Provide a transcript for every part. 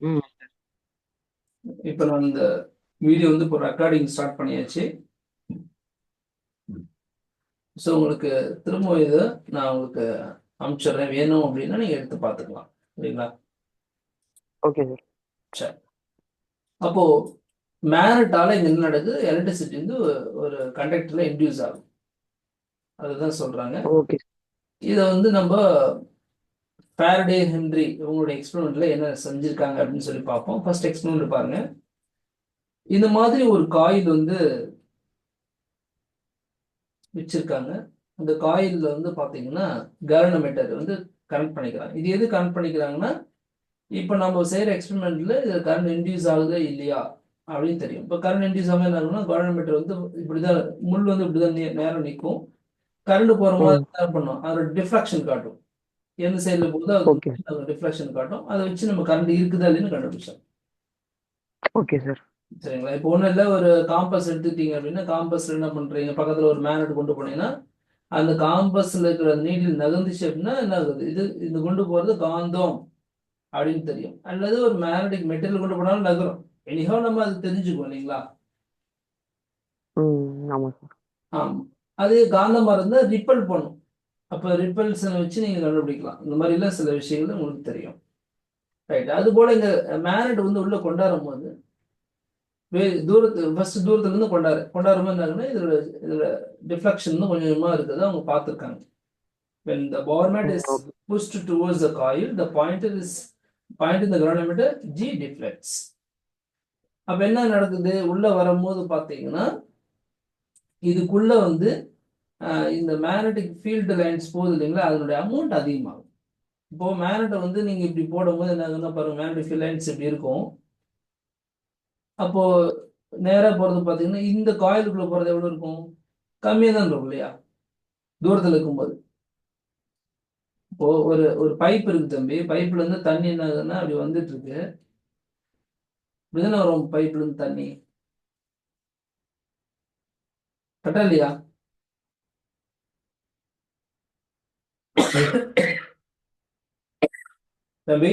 ம். இப்போ நான் இந்த வீடியோ வந்து இப்போ ரெக்கார்டிங் ஸ்டார்ட் பண்ணியாச்சு. ஸோ உங்களுக்கு திரும்ப இது நான் உங்களுக்கு அனுப்பிச்சிடுறேன். வேணும் அப்படின்னா நீங்கள் எடுத்து பார்த்துக்கலாம். சரிங்களா? Okay sir. சரி. அப்போ மேக்னட்டால இங்க என்ன நடக்குது? எலக்ட்ரிசிட்டி வந்து ஒரு கண்டக்டர்ல இன்டியூஸ் ஆகும். அதுதான் சொல்றாங்க. ஓகே. இதை வந்து நம்ம ஃபாரடே, ஹென்றி இவங்களுடைய எக்ஸ்பெரிமெண்ட்ல என்ன செஞ்சிருக்காங்க அப்படின்னு சொல்லி பார்ப்போம். ஃபர்ஸ்ட் எக்ஸ்பெரிமெண்ட் பாருங்க. இந்த மாதிரி ஒரு காயில் வந்து வச்சிருக்காங்க. அந்த காயில்ல வந்து பாத்தீங்கன்னா கால்வனோமீட்டர் வந்து கனெக்ட் பண்ணிக்கிறாங்க. இது எது கனெக்ட் பண்ணிக்கிறாங்கன்னா, இப்போ நம்ம செய்யற எக்ஸ்பெரிமெண்ட்ல இது கரண்ட் இன்டியூஸ் ஆகுதா இல்லையா அப்படின்னு தெரியும். இப்போ கரண்ட் இன்டியூஸ் ஆகாம என்ன ஆகும்னா, கால்வனோமீட்டர் வந்து இப்படிதான் முள் வந்து இப்படிதான் நேரம் நிற்கும். கரண்ட் போற மாதிரி ம். என்ன பண்ணும், அதோட டிஃப்ராக்ஷன் காட்டும். எந்த சைடுல போகுதோ ஓகே. அது டிஃப்ராக்ஷன் காட்டும். அதை வச்சு நம்ம கரண்ட் இருக்குதா இல்லைன்னு கண்டுபிடிச்சோம். Okay sir. சரிங்களா? இப்போ ஒன்றும் இல்லை, ஒரு காம்பஸ் எடுத்துக்கிட்டீங்க அப்படின்னா, காம்பஸ்ல என்ன பண்றீங்க, பக்கத்துல ஒரு மேக்னெட் கொண்டு போனீங்கன்னா அந்த காம்பஸ்ல இருக்கிற நீடில் நகர்ந்துச்சு அப்படின்னா என்ன ஆகுது, இது கொண்டு போறது காந்தம் அப்படின்னு தெரியும். அல்லது ஒரு மேக்னெட்டிக் மெட்டீரியல் கொண்டு போனாலும் நகரும். எனிஹோ நம்ம அது தெரிஞ்சுக்குவோம் இல்லைங்களா? ம். ஆமாம் சார். ஆமா. அது காந்தமா இருந்தா ரிப்பல் பண்ணும். அப்ப ரிப்பல்ஸனை வச்சு நீங்க கண்டுபிடிக்கலாம். இந்த மாதிரி எல்லாம் சில விஷயங்கள் உங்களுக்கு தெரியும். ரைட். அது போல இந்த மேக்னெட் வந்து உள்ள கொண்டாடும் போது ஃபர்ஸ்ட் தூரத்துல இருந்து கொண்டாடும் போது என்ன ஆகுதுன்னா, இதோட டிஃப்ளெக்ஷன் வந்து கொஞ்சம் கொஞ்சமா இருக்குது அவங்க பார்த்துருக்காங்க. When the bar mat ம். is okay. pushed towards the coil, the point in the gronometer G deflects. அப்ப என்ன நடக்குது? உள்ள வரும்போது பாத்தீங்கன்னா, இதுக்குள்ள வந்து இந்த மேக்னெட்டிக் ஃபீல்டு லைன்ஸ் போகுது இல்லைங்களா, அதனுடைய அமௌண்ட் அதிகமாகும். இப்போ மேக்னெட்டை வந்து நீங்க இப்படி போடும்போது என்ன ஆகுதுன்னா பாருங்க, மேக்னெட்டிக் ஃபீல்ட் லைன்ஸ் இப்படி இருக்கும். அப்போ நேரா போறது பாத்தீங்கன்னா, இந்த காயிலுக்குள்ள போறது எவ்வளவு இருக்கும்? கம்மியா தான் இருக்கும் இல்லையா, தூரத்துல இருக்கும்போது. இப்போ ஒரு ஒரு பைப் இருக்கு தம்பி, பைப்ல இருந்து தண்ணி என்ன ஆகுதுன்னா அப்படி வந்துட்டு இருக்கு. இப்படிதானே வரும் பைப்ல இருந்து தண்ணி, கரெக்டா இல்லையா? தம்பி,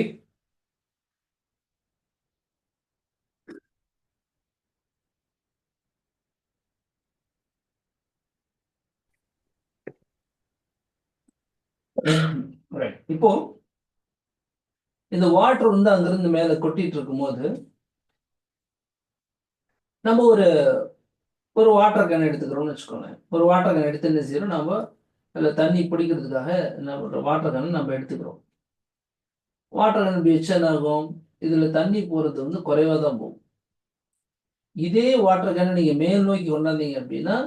ரைட். இப்போ இந்த வாட்டர் வந்து அங்கிருந்து மேல கொட்டிட்டு இருக்கும்போது நம்ம ஒரு ஒரு வாட்டர் கேன் எடுத்துக்கிறோம்னு வச்சுக்கோங்க. ஒரு வாட்டர் கேன் எடுத்து என்ன செய்யறோம், நம்ம அதில் தண்ணி பிடிக்கிறதுக்காக என்ன பண்றோம், வாட்டர் கேனை நம்ம எடுத்துக்கிறோம். வாட்டர் கேன் இப்படி வச்சா என்ன ஆகும், இதுல தண்ணி போறது வந்து குறைவா தான் போகும். இதே வாட்டர் கேனை நீங்க மேல் நோக்கி கொண்டாந்தீங்க அப்படின்னா,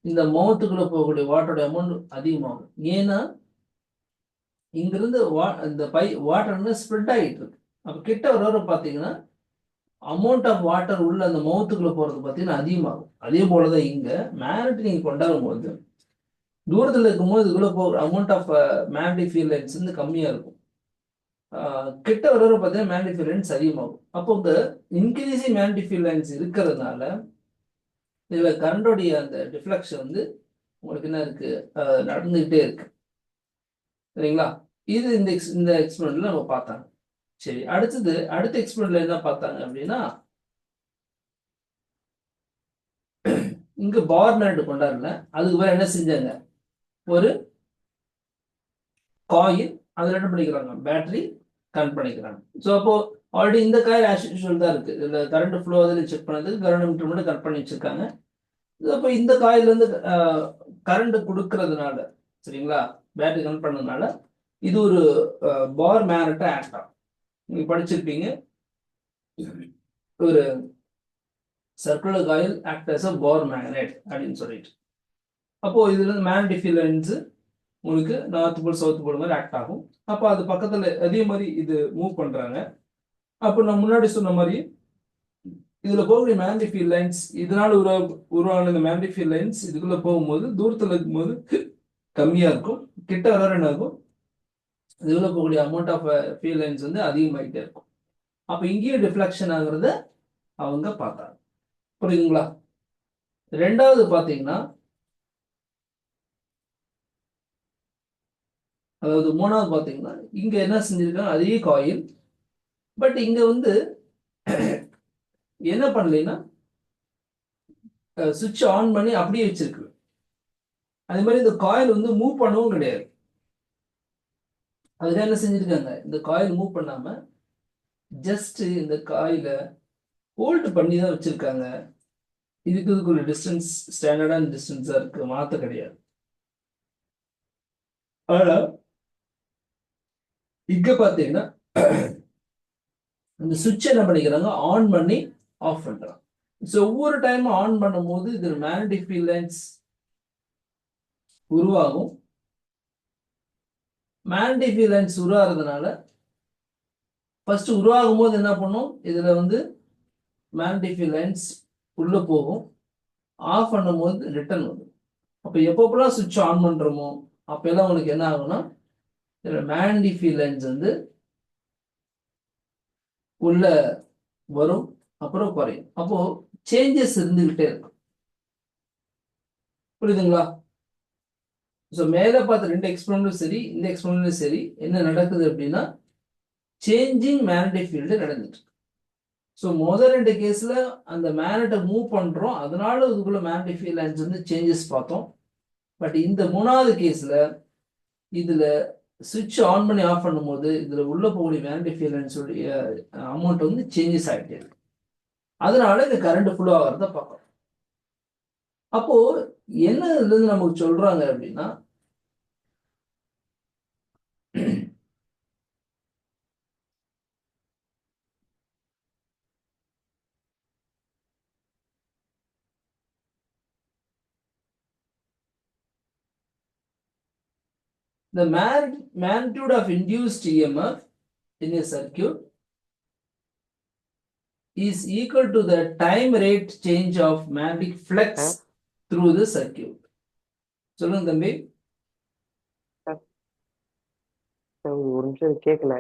இந்த மவுத்துக்குள்ள போகக்கூடிய வாட்டரோட அமௌண்ட் அதிகமாகும். ஏன்னா இங்கிருந்து இந்த வாட்டர் ஸ்ப்ரெட் ஆகிட்டு இருக்கு. அப்ப கிட்ட வர பாத்தீங்கன்னா அமௌண்ட் ஆஃப் வாட்டர் உள்ள அந்த மவுத்துக்குள்ள போறது பார்த்தீங்கன்னா அதிகமாகும். அதே போலதான் இங்க மேக்னெட் நீங்க கொண்டாடும் போது தூரத்தில் இருக்கும்போது இதுக்குள்ள போகிற amount of magnetic field lines வந்து கம்மியா இருக்கும். கிட்ட வர பார்த்தீங்கன்னா மேக்னெட்டிக் ஃபீல்ட் லைன்ஸ் அதிகமாகும். அப்போ இந்த இன்க்ரீசிங் மேக்னெட்டிக் ஃபீல்ட் லைன்ஸ் இருக்கிறதுனால இதுல கரண்டோடைய அந்த டிஃப்ளெக்ஷன் வந்து உங்களுக்கு என்ன இருக்கு, நடந்துகிட்டே இருக்கு. சரிங்களா? இது இந்த எக்ஸ்பெரிமெண்ட்ல நம்ம பார்த்தாங்க. சரி, அடுத்த எக்ஸ்பெரிமெண்ட்ல என்ன பார்த்தாங்க அப்படின்னா, இங்க பார் மேக்னெட் கொண்டாடல, அதுக்கு வேற என்ன செஞ்சாங்க, ஒரு காயில் அதுல என்ன பண்ணிக்கிறாங்க, பேட்டரி கனெக்ட் பண்ணிக்கிறாங்க. ஸோ அப்போ ஆல்ரெடி இந்த காயில் ஆஸ் யூஷுவல் தான் இருக்கு. இதுல கரண்ட் ஃப்ளோ அதில் செக் பண்ணதுக்கு கரண்ட் மீட்டர் மட்டும் கனெக்ட் பண்ணி வச்சிருக்காங்க. அப்போ இந்த காயில் வந்து கரண்ட் கொடுக்கறதுனால, சரிங்களா, பேட்டரி கனெக்ட் பண்ணதுனால இது ஒரு பார் மேக்னெட்டா ஆக்ட் ஆகும். நீங்க படிச்சிருப்பீங்க, ஒரு circular coil act as a bar magnet அப்படின்னு சொல்லிட்டு. அப்போ இதுல இருந்து மேக்னெட்டிக் ஃபீல்ட் லைன்ஸ் உங்களுக்கு நார்த் போல் சவுத் போல் மாதிரி ஆக்ட் ஆகும். அப்போ அது பக்கத்துல அதே மாதிரி இது மூவ் பண்றாங்க. அப்போ நான் முன்னாடி சொன்ன மாதிரி இதுல போகக்கூடிய மேக்னெட்டிக் ஃபீல்ட் லைன்ஸ், இதனால உருவான இந்த மேக்னெட்டிக் ஃபீல்ட் லைன்ஸ் இதுக்குள்ள போகும்போது தூரத்துல இருக்கும்போது கம்மியா இருக்கும். கிட்ட வர என்ன ஆகும், இதுல போகக்கூடிய அமௌண்ட் ஆஃப் ஃபீல்ட் லைன்ஸ் வந்து அதிகமாகிட்டே இருக்கும். அப்ப இங்கேயும் டிஃப்ளெக்ஷன் ஆகுறத அவங்க பார்த்தாங்க. புரியுதுங்களா? ரெண்டாவது பாத்தீங்கன்னா, அதாவது மூணாவது பாத்தீங்கன்னா, இங்க என்ன செஞ்சிருக்காங்க, அதே காயில் பட் இங்க வந்து என்ன பண்ணலைன்னா சுவிட்ச் ஆன் பண்ணி அப்படியே வச்சிருக்கு. அதே மாதிரி இந்த காயில் வந்து மூவ் பண்ணவும் கிடையாது. அதுதான் என்ன செஞ்சிருக்காங்க, இந்த காயில் மூவ் பண்ணாம ஜஸ்ட் இந்த காயில ஹோல்ட் பண்ணி தான் வச்சிருக்காங்க. இதுக்குள்ள டிஸ்டன்ஸ் ஸ்டாண்டர்டான டிஸ்டன்ஸா இருக்கு, மாத்த கிடையாது. ஆனா இங்க பாத்தீங்கன்னா இந்த சுவிட்ச் என்ன பண்ணிக்கிறாங்க, ஆன் பண்ணி ஆஃப் பண்றாங்க. ஸோ ஒவ்வொரு டைம் ஆன் பண்ணும்போது இது மேக்னெட்டிக் ஃபீல்ட் லைன்ஸ் உருவாகும். மேக்னெட்டிக் ஃபீல்ட் லைன்ஸ் உருவாகிறதுனால ஃபர்ஸ்ட் உருவாகும் போது என்ன பண்ணும், இதுல வந்து மேக்னெட்டிக் ஃபீல்ட் லைன்ஸ் உள்ள போகும், ஆஃப் பண்ணும்போது ரிட்டர்ன் வரும். அப்போ எப்பப்பெல்லாம் சுவிட்ச் ஆன் பண்றோமோ அப்பெல்லாம் உங்களுக்கு என்ன ஆகும்னா இதுல மேக்னெட்டிக் ஃபீல்ட் லைன்ஸ் வந்து உள்ள வரும், அப்புறம் குறையும். அப்போ சேஞ்சஸ் இருந்துகிட்டே இருக்கும். புரியுதுங்களா? ஸோ மேலே பார்த்த ரெண்டு எக்ஸ்பெரிமெண்ட்டும் சரி, இந்த எக்ஸ்பெரிமெண்ட்டும் சரி, என்ன நடக்குது அப்படின்னா சேஞ்சிங் மேக்னெட்டிக் ஃபீல்டு நடந்துட்டு. ஸோ முதல் ரெண்டு கேஸ்ல அந்த மேக்னெட்டை மூவ் பண்றோம், அதனால இதுக்குள்ள மேக்னெட்டிக் ஃபீல்ட் லைன்ஸ் வந்து சேஞ்சஸ் பார்த்தோம். பட் இந்த மூணாவது கேஸ்ல இதுல சுவிட்ச் ஆன் பண்ணி ஆஃப் பண்ணும்போது இதுல உள்ள போகக்கூடிய மேக்னெட்டிக் ஃபீல்ட் லைன்ஸ் அமௌண்ட் வந்து சேஞ்சஸ் ஆகிட்டே இருக்கு. அதனால இந்த கரண்ட் ஃப்ளோ ஆகிறத பார்க்கணும். அப்போ என்ன இதுல இருந்து நமக்கு சொல்றாங்க அப்படின்னா, the magnitude of induced EMF in a circuit is equal to the time rate change of magnetic flux through the circuit. சொல்லுங்க தம்பி. ஒரு நிமிஷம் கேட்கல.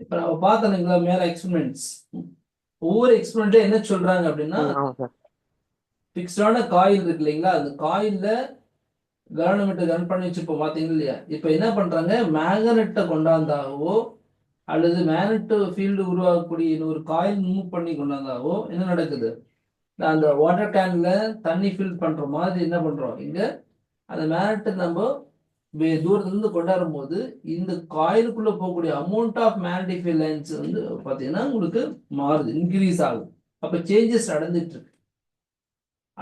இப்ப நம்ம பார்த்தோம்ங்களா மேல எக்ஸ்பெரிமெண்ட்ஸ், ஒவ்வொரு எக்ஸ்பெரிமெண்ட்ல என்ன சொல்றாங்க அப்படின்னா ஃபிக்ஸ்டான காயில் இருக்கு இல்லைங்களா, அந்த காயில்ல கவர்மெண்ட் ரன் பண்ணி வச்சுப்போம் பாத்தீங்க இல்லையா. இப்ப என்ன பண்றாங்க, மேக்னெட்டை கொண்டாந்தாவோ அல்லது மேக்னெட் ஃபீல்டு உருவாக்கக்கூடிய ஒரு காயில் மூவ் பண்ணி கொண்டாந்தாவோ என்ன நடக்குது, அந்த வாட்டர் கேன்ல தண்ணி ஃபில் பண்ற மாதிரி என்ன பண்றோம், இங்க அந்த மேக்னெட்டை நம்ம தூரத்துல இருந்து கொண்டாடும் போது இந்த காயிலுக்குள்ள போகக்கூடிய amount of magnetic field lines வந்து பாத்தீங்கன்னா உங்களுக்கு மாறுது, இன்க்ரீஸ் ஆகும். அப்ப சேஞ்சஸ் நடந்துட்டு இருக்கு.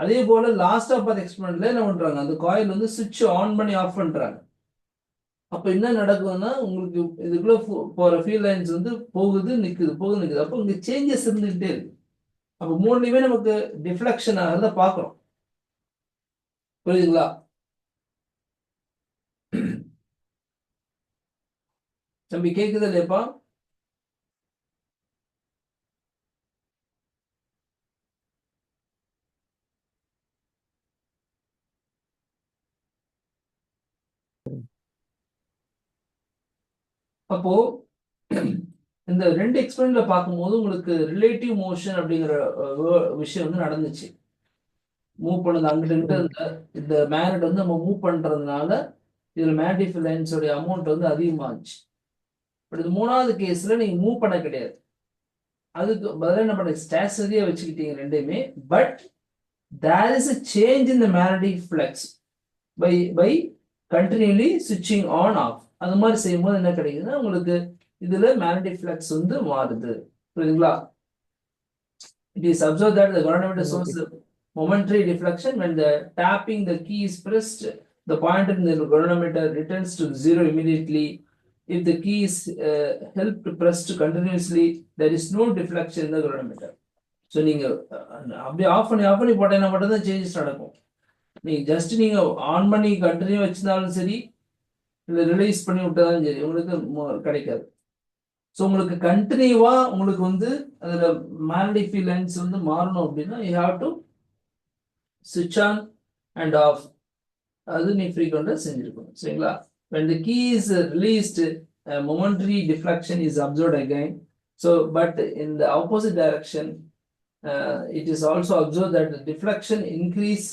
அதே போல லாஸ்ட் ஆஃப் பார்த்த எக்ஸ்பெரிமெண்ட்ல என்ன பண்றாங்க, அந்த காயில் வந்து சுவிட்ச் ஆன் பண்ணி ஆஃப் பண்றாங்க. அப்ப என்ன நடக்குதுன்னா உங்களுக்கு இதுக்குள்ள போற ஃபீல்ட் லைன்ஸ் வந்து போகுது நிக்குது, போகுது நிக்குது. அப்போ இங்க சேஞ்சஸ் இருந்துகிட்டே இருக்கு. அப்ப மூணுலயுமே நமக்கு டிஃப்ளெக்ஷன் ஆகிறத பாக்குறோம். புரியுதுங்களா? தம்பி கேக்குது இல்லையப்பா? அப்போ இந்த ரெண்டு எக்ஸ்பெரிமெண்ட்ல பார்க்கும்போது உங்களுக்கு ரிலேட்டிவ் மோஷன் அப்படிங்கிற விஷயம் வந்து நடந்துச்சு. மூவ் பண்ணது அங்கிட்டு இந்த மேக்னெட் வந்து நம்ம மூவ் பண்றதுனால இதுல மேக்னெட்டிக் ஃபீல்ட் லைன்ஸோட அமௌண்ட் வந்து அதிகமாச்சு. பட் இது மூணாவது கேஸ்ல நீங்க மூவ் பண்ண கிடையாது, அதுக்கு பதிலாக என்ன பண்ண ஸ்டேஷனரியா வச்சுக்கிட்டீங்க ரெண்டையுமே. But there is a change in the magnetic flux by continually switching on off. அது மாதிரி செய்யும்போது என்ன கிடைக்குதுன்னா உங்களுக்கு இதுல மேக்னெட்டிக் ஃப்ளக்ஸ் வந்து மாறுது. புரியுதுங்களா? It is observed that the government shows momentary deflection when the tapping the key is pressed. The pointer in the government returns to zero immediately. If the key is held pressed continuously, there is no deflection in the government. So நீங்க அப்படியே of பண்ணி போட்டீங்கன்னா மட்டும்தான் changes நடக்கும். நீங்க just நீங்க on பண்ணி continue வச்சிருந்தாலும் சரி, இல்லை ரிலீஸ் பண்ணி விட்டாலும் சரி, உங்களுக்கு கிடைக்காது. ஸோ உங்களுக்கு கண்டினியூவா உங்களுக்கு வந்து அதுல மேக்னெட்டிக் ஃபீல்ட் லைன்ஸ் வந்து மாறணும் அப்படின்னா யூ ஹாவ் டு சுவிட்ச் ஆன் அண்ட் ஆஃப். அது நீ ஃப்ரீக்வெண்டா செஞ்சிருக்கணும். சரிங்களா? when the key is released, a momentary deflection is observed again. So but in the opposite direction, it is also observed that the deflection increase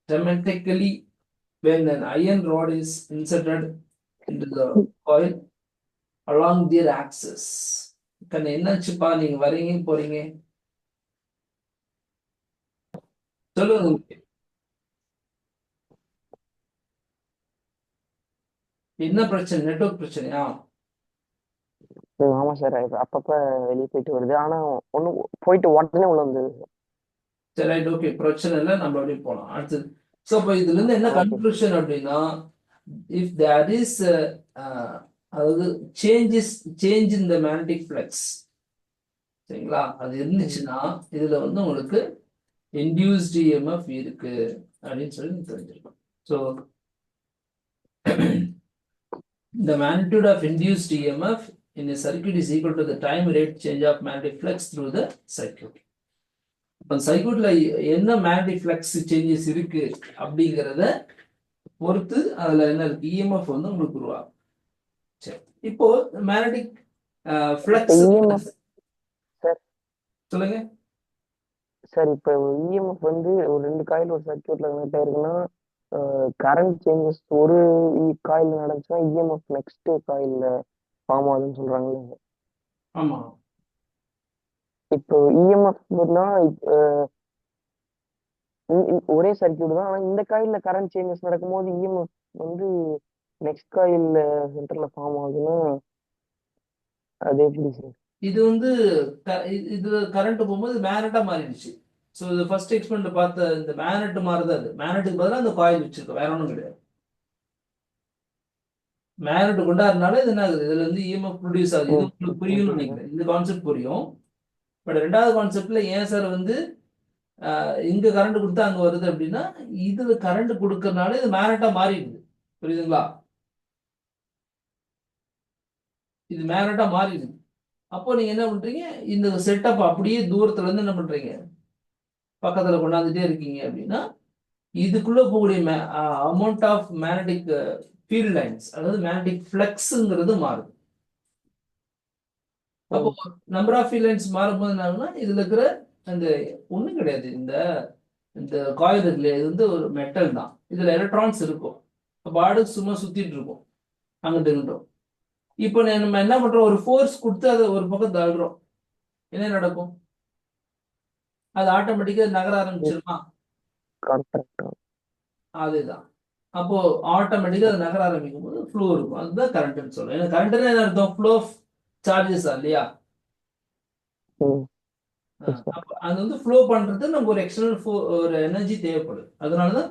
dramatically when an iron rod is inserted into the coil along their axis. என்னாச்சுப்பா நீங்க வரீங்க போறீங்க சொல்லுங்க. என்ன பிரச்சனை? Network பிரச்சனையா? ஆமா sir, அப்பப்ப வெளியே போயிட்டு வருது. ஆனா ஒண்ணு போயிட்டு உடனே உள்ள வந்தது. சரி, ரைட், ஓகே, பிரச்சனை இல்லை, நம்ம அப்படியே போலாம் அடுத்தது. ஸோ இப்போ இதுல இருந்து என்ன கன்க்ளூஷன் அப்படின்னா, இஃப் தேர் இஸ் அதாவது change in the magnetic flux, சரிங்களா, அது இருந்துச்சுன்னா இதுல வந்து உங்களுக்கு இன்டியூஸ்டு இஎம்எஃப் இருக்கு அப்படின்னு சொல்லி தெரிஞ்சிருக்கும். So the magnitude of induced EMF in a circuit is equal to the time rate change of magnetic flux through the circuit. இப்போ சர்க்யூட்ல என்ன மேக்னெட்டிக் ஃப்ளக்ஸ் சேஞ்சஸ் இருக்கு அப்படிங்கிறத பொறுத்து அதுல என்ன இருக்கு, இஎம்எஃப் வந்து உங்களுக்கு உருவாகும். சரி, இப்போ மேக்னெட்டிக் ஃப்ளக்ஸ் சார் சொல்லுங்க சார். இப்போ இஎம்எஃப் வந்து ஒரு 2 காயில் ஒரு சர்க்யூட்ல கனெக்ட் ஆயிருக்குன்னா, கரண்ட் சேஞ்சஸ் ஒரு காயில் நடந்துச்சுன்னா இஎம்எஃப் நெக்ஸ்ட் காயில்ல ஃபார்ம் ஆகுதுன்னு சொல்றாங்களே. ஆமா, இப்போ இஎம்எஃப் ஒரே சர்க்யூட் தான், ஆனா இந்த காயில்ல கரண்ட் சேஞ்சஸ் நடக்கும்போது இஎம்எஃப் வந்து நெக்ஸ்ட் காயில்ல சென்டர்ல ஃபார்ம் ஆகுதுன்னா அது எப்படி சார்? இது வந்து இது கரண்ட் போகும்போது மேக்னெட்டா மாறிடுச்சு. ஸோ இது ஃபர்ஸ்ட் எக்ஸ்பெரிமெண்ட்ல பார்த்த இந்த மேக்னெட் மாறுது, அது மேக்னெட்டுக்கு பதிலாக அந்த காயில் வச்சிருக்கோம், வேற ஒன்றும் கிடையாது. மேக்னெட் கொண்டாடுறதுனால இது என்ன ஆகுது, இதுல இருந்து இஎம்எஃப் ப்ரொடியூஸ் ஆகுது. இது உங்களுக்கு புரியும்னு நினைக்கிறேன், இந்த கான்செப்ட் புரியும். பட் ரெண்டாவது கான்செப்ட்ல ஏன் சார் வந்து இங்க கரண்ட் கொடுத்தா அங்க வருது அப்படின்னா, இதுல கரண்ட் கொடுக்கறதுனால இது மேக்னெட்டா மாறிடுது. புரியுதுங்களா? இது மேக்னெட்டா மாறிடுது. அப்போ நீங்க என்ன பண்றீங்க, இந்த செட்டப் அப்படியே தூரத்துல இருந்து என்ன பண்றீங்க, பக்கத்துல கொண்டாந்துட்டே இருக்கீங்க அப்படின்னா, இதுக்குள்ள போகக்கூடிய amount of magnetic field lines, அதாவது மேக்னெட்டிக் ஃப்ளக்ஸ்ங்கிறது மாறுது. அப்போ நம்பர் ஆஃப் ஃபீல்ட் லைன்ஸ் மாறும்போது என்ன ஆகுதுன்னா, இதுல இருக்கிற அந்த ஒண்ணும் கிடையாது, இந்த காயில் இருக்குல்ல, இது வந்து ஒரு மெட்டல் தான், இதுல எலக்ட்ரான்ஸ் இருக்கும். அப்போ ஆடு சும்மா சுத்திட்டு இருக்கும் அங்கிட்டு இங்கிட்டும். இப்போ நம்ம என்ன பண்றோம், ஒரு ஃபோர்ஸ் கொடுத்து அதை ஒரு பக்கம் தள்ளுறோம், என்ன நடக்கும், அது ஆட்டோமேட்டிக்கா நகர ஆரம்பிச்சிருமா? அதுதான். அப்போ ஆட்டோமேட்டிக்கா அது நகர ஆரம்பிக்கும் போது ஃப்ளோ இருக்கும், அதுதான் கரண்ட்னு சொல்றோம். ஏன்னா கரண்ட்னா என்ன அர்த்தம், ஃப்ளோ ஆஃப் சார்ஜஸ் இல்லையா? அது வந்து ஃப்ளோ பண்றது நமக்கு ஒரு எக்ஸ்டர்னல் ஒரு எனர்ஜி தேவைப்படுது. அதனாலதான்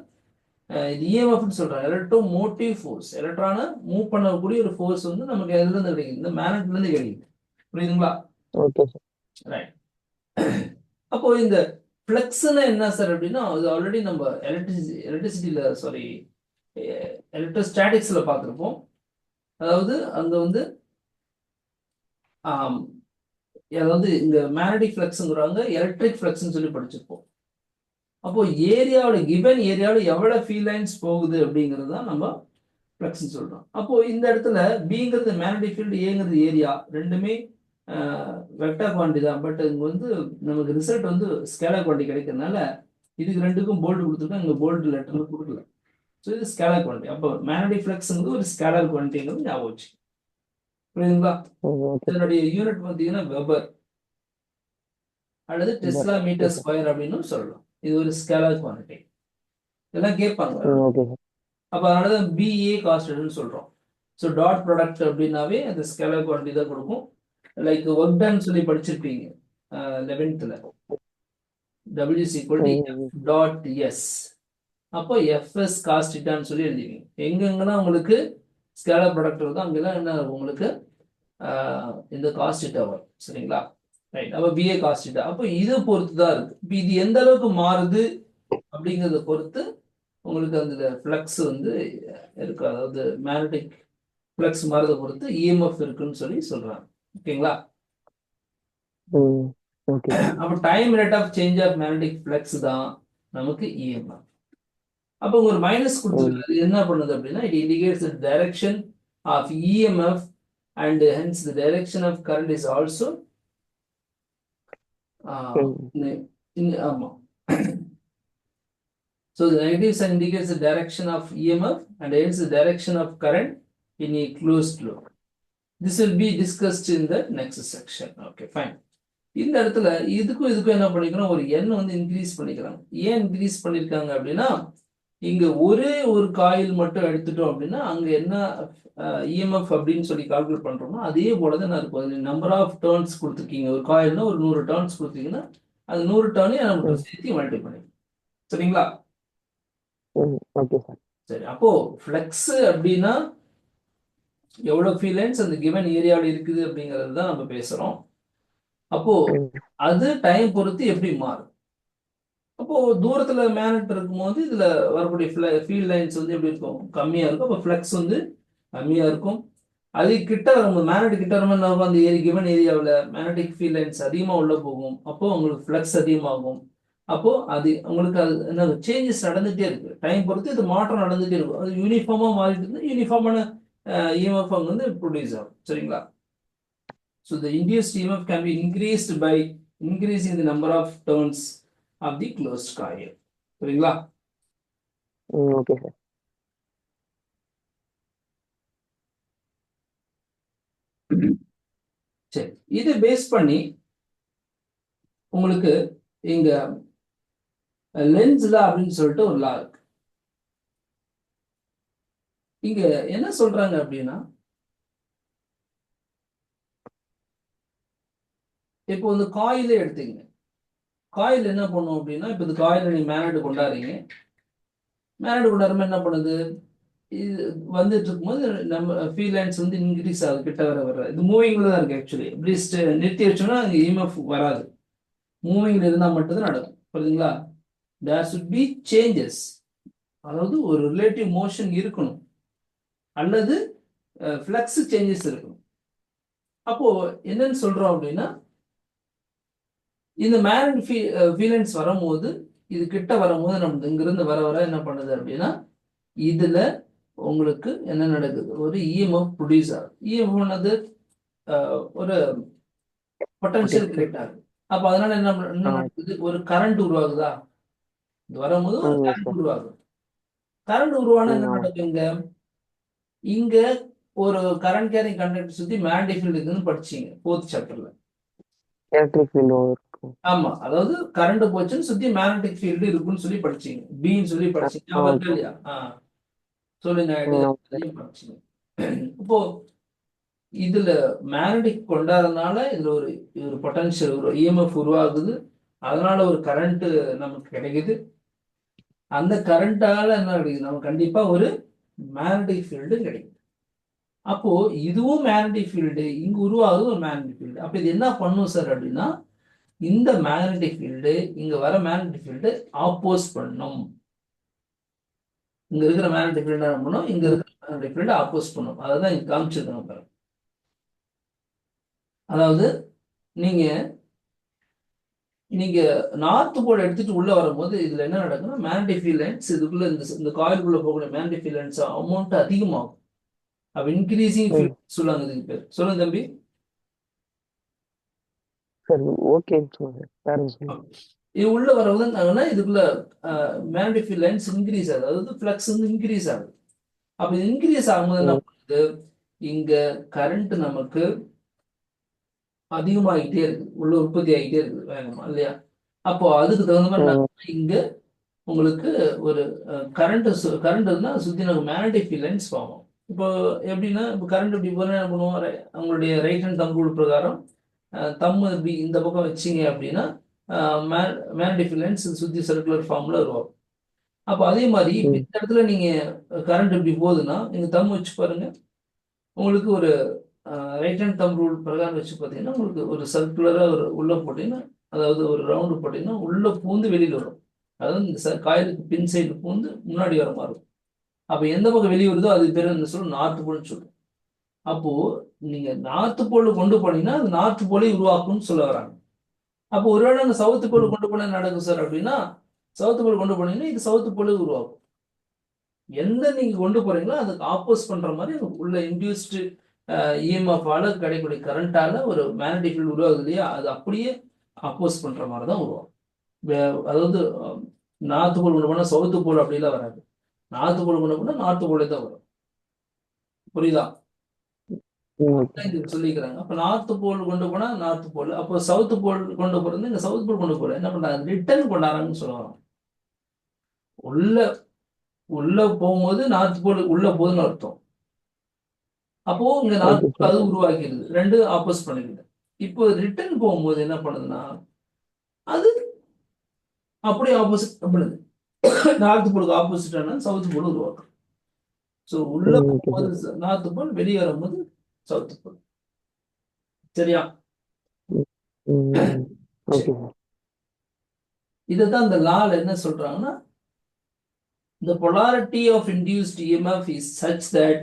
இது இஎம்எஃப்னு சொல்றாங்க, எலக்ட்ரோ மோட்டிவ் ஃபோர்ஸ். எலக்ட்ரானை மூவ் பண்ணக்கூடிய ஒரு ஃபோர்ஸ் வந்து நமக்கு எதுல இருந்து கிடைக்குது, இந்த மேக்னெட்ல இருந்து கிடைக்குது. புரியுதுங்களா? Okay sir, right. அப்போ இந்த ஃப்ளக்ஸ்னா என்ன சார் அப்படின்னா, அது ஆல்ரெடி நம்ம எலக்ட்ரிசிட்டியில சாரி எலக்ட்ரோஸ்டாட்டிக்ஸ்ல பார்த்துருப்போம். அதாவது அங்க வந்து அதாவது இந்த மேக்னெட்டிக் ஃப்ளக்ஸ்ங்கிறாங்க, எலக்ட்ரிக் ஃப்ளக்ஸ்னு சொல்லி படிச்சிருப்போம். அப்போ ஏரியாவோட கிவன் ஏரியாவில் எவ்வளவு ஃபீல்ட் லைன்ஸ் போகுது அப்படிங்கிறது தான் நம்ம ஃப்ளக்ஸ் சொல்றோம். அப்போ இந்த இடத்துல பிங்கிறது மேக்னெட்டிக் ஃபீல்டு, ஏங்கிறது ஏரியா, ரெண்டுமே வெக்டர் குவான்டிட்டி தான். பட் இங்க வந்து நமக்கு ரிசல்ட் வந்து ஸ்கேலர் குவான்டிட்டி கிடைக்கிறதுனால இதுக்கு ரெண்டுக்கும் போல்டு கொடுத்துருக்கோம், இங்க போல்டு லெட்டர்ல கொடுக்கல. ஸோ இது ஸ்கேலர் குவான்டிட்டி. அப்போ மேக்னெட்டிக் ஃப்ளக்ஸ்ங்கிறது ஒரு ஸ்கேலர் குவான்டிட்டிங்கிறது ஞாபகம் வச்சு. புரியுதுங்களா? இதனுடைய யூனிட் பார்த்தீங்கன்னா வெபர் அல்லது டெஸ்லா மீட்டர் ஸ்கொயர் அப்படின்னு சொல்லலாம். இது ஒரு ஸ்கேலர் குவான்டிட்டி, இதெல்லாம் கேட்பாங்க. அப்போ அதனாலதான் பிஏ காஸ்ட்னு சொல்றோம். ஸோ டாட் ப்ராடக்ட் அப்படின்னாவே அந்த ஸ்கேலர் குவான்டிட்டி தான் கொடுக்கும். லைக் ஒர்க் டன் சொல்லி படிச்சிருப்பீங்க 11th. W is equal to F dot S. அப்போ FS cos θன்னு சொல்லி எழுதிவீங்க. எங்கெங்கன்னா உங்களுக்கு ஸ்கேலர் ப்ராடக்ட் வருது அங்கெல்லாம் என்ன உங்களுக்கு இந்த காஸ் θ வரும். சரிங்களா? ரைட். அப்போ BA cos θ. அப்போ இதை பொறுத்து தான் இருக்கு. இப்போ இது எந்த அளவுக்கு மாறுது அப்படிங்கிறத பொறுத்து உங்களுக்கு அந்த ஃப்ளக்ஸ் வந்து இருக்கு. அதாவது மேக்னெட்டிக் ஃப்ளக்ஸ் மாறதை பொறுத்து இஎம்எஃப் இருக்குன்னு சொல்லி சொல்றாங்க. ஓகேங்களா? அப்போ time rate of change of magnetic flux தான் நமக்கு இஎம்எஃப். அப்போ ஒரு மைனஸ் கொடுத்துருக்காது, என்ன பண்ணுது அப்படின்னா, it indicates the direction of EMF and hence the direction of current is also ஆமா So the negative sign indicates the direction of EMF and hence the direction of current in a closed loop. This will be discussed in the next section. Okay, fine. இந்த இடத்துல இதுக்கும் என்ன பண்ணிக்கிறோம், ஒரு எண் வந்து increase பண்ணிக்கிறாங்க. ஏன் இன்க்ரீஸ் பண்ணிருக்காங்க அப்படின்னா, இங்க ஒரே ஒரு காயில் மட்டும் எடுத்துட்டோம் அப்படின்னா அங்க என்ன இஎம்எஃப் அப்படின்னு சொல்லி கால்குலேட் பண்றோமோ அதே போலதான் இருக்கும். நம்பர் ஆஃப் டர்ன்ஸ் கொடுத்துருக்கீங்க, ஒரு காயில்னா ஒரு 100 டர்ன்ஸ் கொடுத்தீங்கன்னா அது 100 டர்னையும் நமக்கு சேர்த்து மல்டி பண்ணிடும். சரிங்களா? Okay sir. சரி, அப்போ ஃப்ளெக்ஸ் அப்படின்னா எவ்வளவு ஃபீலன்ஸ் அந்த கிவன் ஏரியாவில் இருக்குது அப்படிங்கிறது தான் நம்ம பேசுறோம். அப்போ அது டைம் பொறுத்து எப்படி மாறும். அப்போ தூரத்துல மேக்னெட் இருக்கும்போது இதுல வரக்கூடிய ஃபீல்ட் லைன்ஸ் வந்து எப்படி இருக்கும், கம்மியா இருக்கும். அப்போ ஃப்ளக்ஸ் வந்து கம்மியா இருக்கும். அது கிட்ட வரும்போது மேக்னெட் கிட்ட வரும்போது அந்த கிவன் ஏரியாவில் மேக்னெட்டிக் ஃபீல்ட் லைன்ஸ் அதிகமா உள்ள போகும். அப்போ உங்களுக்கு ஃப்ளக்ஸ் அதிகமாகும். அப்போ அது உங்களுக்கு அது என்ன சேஞ்சஸ் நடந்துகிட்டே இருக்கு. டைம் பொறுத்து இது மாற்றம் நடந்துகிட்டே இருக்கும். அது யூனிஃபார்மா மாறிட்டு இருந்து யூனிஃபார்மான இஎம்எஃப் அங்க வந்து ப்ரொடியூஸ் ஆகும். சரிங்களா? So the induced EMF can be increased by increasing the number of turns of the closed coil. சரிங்களா? Okay sir. சரி, இதை பேஸ் பண்ணி உங்களுக்கு இங்க லென்ஸ் லா அப்படின்னு சொல்லிட்டு ஒரு லா இருக்கு. இங்க என்ன சொல்றாங்க அப்படின்னா, இப்போ வந்து காயிலே எடுத்தீங்க. காயில் என்ன பண்ணும் அப்படின்னா, இப்போ இந்த காயில நீங்க மேக்னெட் கொண்டாடுறீங்க. மேக்னெட் கொண்டாடுறோம் என்ன பண்ணுது, இது வந்துட்டு இருக்கும்போது நம்ம ஃபீல்ட் லைன்ஸ் வந்து இன்க்ரீஸ் ஆகுது கிட்ட வர. இது மூவிங்ல தான் இருக்கு. ஆக்சுவலி இப்படி நிறுத்தி வச்சோம்னா அங்கே இஎம்எஃப் வராது. மூவிங்ல இருந்தால் மட்டும்தான் நடக்கும். புரியுதுங்களா? தேர் சுட் பி சேஞ்சஸ், அதாவது ஒரு ரிலேட்டிவ் மோஷன் இருக்கணும் அல்லது ஃப்ளக்ஸ் சேஞ்சஸ் இருக்கணும். அப்போ என்னன்னு சொல்றோம் அப்படின்னா, இந்த மேக்னெட் ஃபீல்ட் லைன்ஸ் வரும்போது இது கிட்ட வரும்போது நம்ம இங்கிருந்து வர என்ன பண்ணுது அப்படின்னா, இதுல உங்களுக்கு என்ன நடக்குது, ஒரு இஎம்எஃப் ப்ரொடியூஸ் ஆகுது. இஎம்எஃப் ஆனது ஒரு பொட்டன்ஷியல் கிரியேட் ஆகுது. அப்ப அதனால என்ன நடக்குது, ஒரு கரண்ட் உருவாகுதா, இது வரும்போது ஒரு கரண்ட் உருவாகுது. கரண்ட் உருவான என்ன நடக்குங்க, இங்க ஒரு கரண்ட் கேரிங் கண்டக்டர் சுத்தி மேக்னெட்டிக் ஃபீல்ட் இருக்குன்னு படிச்சீங்க 4th சாப்டர்ல. எலக்ட்ரிக் ஃபீல்ட் இருக்கும். ஆமா, அதாவது கரண்ட் போச்சுன்னு சுத்தி மேக்னெட்டிக் ஃபீல்டு இருக்குன்னு சொல்லி படிச்சீங்க, பின்னு சொல்லி படிச்சீங்க. ஞாபகம் இல்லையா? சொல்லுங்க. படிச்சீங்க. இப்போ இதுல மேக்னெட்டிக் கொண்டாடுறதுனால இதுல ஒரு பொட்டன்ஷியல் ஒரு இஎம்எஃப் உருவாகுது. அதனால ஒரு கரண்ட் நமக்கு கிடைக்குது. அந்த கரண்டால என்ன கிடைக்குது, நமக்கு கண்டிப்பா ஒரு மேக்னெட்டிக் ஃபீல்டு கிடைக்குது. அப்போ இதுவும் மேக்னெட்டிக் ஃபீல்டு, இங்க உருவாகுது ஒரு மேக்னெட்டிக் ஃபீல்டு. அப்ப இது என்ன பண்ணும் சார் அப்படின்னா, இந்த மேக்னெட்டிக் ஃபீல்டு இங்க வர மேக்னெட்டிக் ஃபீல்டு ஆப்போஸ் பண்ணும். இங்க இருக்கிற மேக்னெட்டிக் ஃபீல்டு என்ன பண்ணும், இங்க இருக்கிற மேக்னெட்டிக் ஃபீல்டு ஆப்போஸ் பண்ணும். அதான் இங்க காமிச்சிருக்காங்க. அதாவது நீங்க நார்த் போல் எடுத்துட்டு உள்ள வரும்போது இதுல என்ன நடக்குன்னா, மேக்னெட்டிக் ஃபீல்ட் லைன்ஸ் இதுக்குள்ள இந்த காயிலுக்குள்ள போகக்கூடிய மேக்னெட்டிக் ஃபீல்ட் லைன்ஸ் அமௌண்ட் அதிகமாகும். அப்ப இன்க்ரீசிங் ஃபீல்ட் சொல்லுவாங்க இதுக்கு பேர். சொல்லுங்க தம்பி. சரி, ஓகே. இது உள்ள வரவுதுன்னா இதுக்குள்ள மேக்னெட்டிக் ஃபீல்ட் லைன்ஸ் இன்க்ரீஸ் ஆகுது, அதாவது ஃப்ளக்ஸ் வந்து இன்க்ரீஸ் ஆகுது. அப்ப இன்க்ரீஸ் ஆகும்போது என்ன பண்ணுது, இங்க கரண்ட் நமக்கு அதிகமாகிட்டே இருக்கு, உள்ள உற்பத்தி ஆகிட்டே இருக்குது வேகமா, இல்லையா? அப்போ அதுக்கு தகுந்த மாதிரி இங்க உங்களுக்கு ஒரு கரண்ட் இருந்தா சுத்தி நமக்கு மேக்னெட்டிக் ஃபீல்ட் லைன்ஸ் ஃபார்ம். இப்போ எப்படின்னா, இப்போ கரண்ட் இப்படி போனா என்ன பண்ணுவோம், அவங்களுடைய ரைட் ஹேண்ட் தம் ரூல் பிரகாரம் தம்மு இப்படி இந்த பக்கம் வச்சிங்க அப்படின்னா மேக்னெட்டிக் ஃபீல்ட் லைன்ஸ் சுத்தி சர்க்குலர் ஃபார்ம்ல வரும். அப்போ அதே மாதிரி இந்த இடத்துல நீங்க கரண்ட் இப்படி போகுதுன்னா நீங்க தம் வச்சு பாருங்க, உங்களுக்கு ஒரு ரைட் ஹேண்ட் தம் ரூல் பிரகாரம் வச்சு பார்த்தீங்கன்னா உங்களுக்கு ஒரு சர்க்குலரா ஒரு உள்ள போட்டீங்கன்னா, அதாவது ஒரு ரவுண்டு போட்டீங்கன்னா உள்ள பூந்து வெளியில் வரும். அதாவது இந்த காயிலுக்கு பின் சைடு பூந்து முன்னாடி வர மாதிரி இருக்கும். அப்போ எந்த பக்கம் வெளியே வருதோ அது பேர் என்ன சொல்லும், நார்த் போல்னு சொல்லும். அப்போ நீங்க நார்த் போல் கொண்டு போனீங்கன்னா அது நார்த் போலே உருவாக்கும்னு சொல்ல வராங்க. அப்போ ஒருவேளை அந்த சவுத்து போல் கொண்டு போன நடக்கும் சார் அப்படின்னா, சவுத்து போல் கொண்டு போனீங்கன்னா இது சவுத்து போலே உருவாக்கும். எந்த நீங்க கொண்டு போறீங்களோ அதுக்கு ஆப்போஸ் பண்ற மாதிரி உள்ள இன்டியூஸ்டு இஎம்எஃப் ஆல கிடைக்கக்கூடிய கரண்டால ஒரு மேக்னெட்டிக் ஃபீல்டு உருவாகுது இல்லையா, அது அப்படியே அப்போஸ் பண்ற மாதிரி தான் உருவாகும். அதாவது நார்த் போல் கொண்டு போனா சவுத்து போல் அப்படிலாம் வராது. நார்த் போல் கொண்டு போனா நார்த் போலே தான் வரும். புரியுதா? ஓகே. இது சொல்லிக்கிறாங்க. அப்ப நார்த் போல் கொண்டு போனா நார்த் போல், அப்போ சவுத் போல் கொண்டு போறது இங்க சவுத் போல் கொண்டு போல என்ன பண்றாங்க, ரிட்டர்ன் கொண்டாடுறாங்கன்னு சொல்லுவாங்க. உள்ள உள்ள போகும்போது நார்த் போல் உள்ள போகுதுன்னு அர்த்தம். அப்போ இங்க நார்த் ஓகே போல் சார். அது உருவாக்கிடுது, ரெண்டு ஆப்போஸ் பண்ணிக்குது. இப்போ ரிட்டர்ன் போகும்போது என்ன பண்ணுதுன்னா அது அப்படியே ஆப்போசிட் பண்ணுது. நார்த் போலுக்கு ஆப்போசிட்டான சவுத் போல் உருவாக்கும். ஸோ உள்ள ஓகே போகும்போது சார். நார்த் போல், வெளியே வரும்போது சவுத் போல். சரியா? சரி. Okay sir. இதுதான் இந்த லால என்ன சொல்றாங்கன்னா, the polarity of induced EMF is such that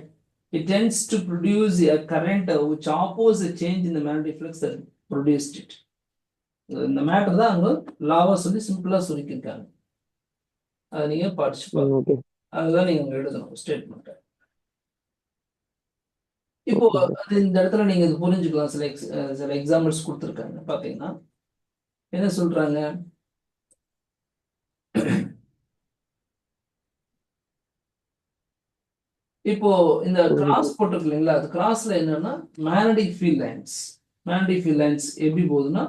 it tends to produce a current which opposes a change in the magnetic flux that produced it. இந்த மேட்டர் தான் அங்க லாவா சொல்லி சிம்பிளா சொல்லியிருக்காங்க. அதை நீங்க படிச்சுப்பா. ஓகே. அதுதான் நீங்க அங்க எழுதணும் ஸ்டேட்மெண்ட். இப்போ ஓகே சார். அது இந்த இடத்துல நீங்க இது புரிஞ்சுக்கலாம். சில எக்ஸாம்பிள்ஸ் கொடுத்துருக்காங்க பாத்தீங்கன்னா, என்ன சொல்றாங்க, இப்போ இந்த கிராஸ் போட்டிருக்கு இல்லைங்களா, அது கிராஸ்ல என்னன்னா magnetic field lines. Magnetic field lines எப்படி போகுதுன்னா,